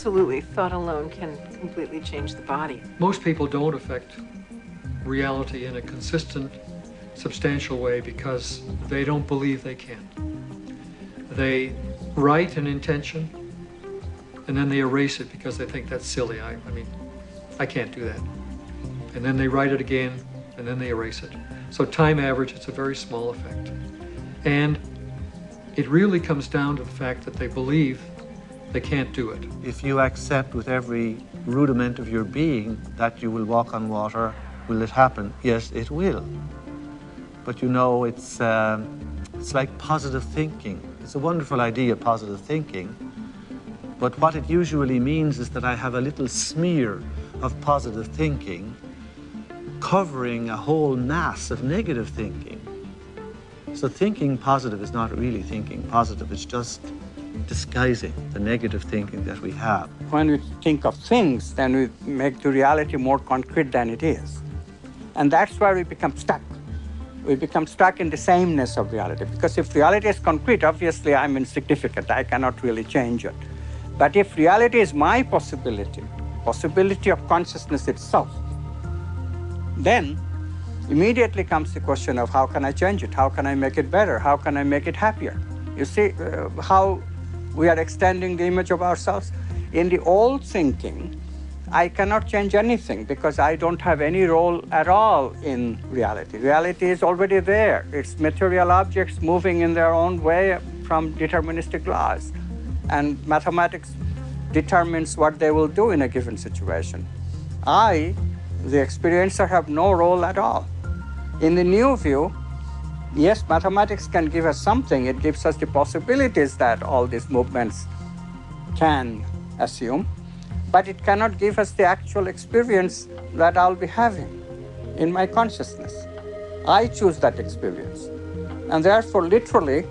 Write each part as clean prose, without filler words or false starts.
absolutely. Thought alone can completely change the body. Most people don't affect reality in a consistent, substantial way because they don't believe they can. They write an intention and then they erase it because they think that's silly. I mean, I can't do that. And then they write it again and then they erase it. So time average, it's a very small effect. And it really comes down to the fact that they believe they can't do it. If you accept with every rudiment of your being that you will walk on water, will it happen? Yes, it will. But you know, it's like positive thinking. It's a wonderful idea, positive thinking. But what it usually means is that I have a little smear of positive thinking covering a whole mass of negative thinking. So thinking positive is not really thinking positive, it's just disguising the negative thinking that we have. When we think of things, then we make the reality more concrete than it is. And that's where we become stuck. We become stuck in the sameness of reality. Because if reality is concrete, obviously I'm insignificant. I cannot really change it. But if reality is my possibility of consciousness itself, then immediately comes the question of how can I change it? How can I make it better? How can I make it happier? You see how we are extending the image of ourselves? In the old thinking, I cannot change anything because I don't have any role at all in reality. Reality is already there. It's material objects moving in their own way from deterministic laws. And mathematics determines what they will do in a given situation. I, the experiencer, have no role at all. In the new view, yes, mathematics can give us something. It gives us the possibilities that all these movements can assume, but it cannot give us the actual experience that I'll be having in my consciousness. I choose that experience. And therefore, literally,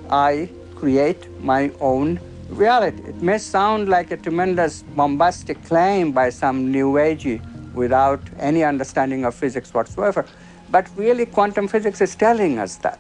I create my own reality. It may sound like a tremendous bombastic claim by some new agey without any understanding of physics whatsoever, but really quantum physics is telling us that.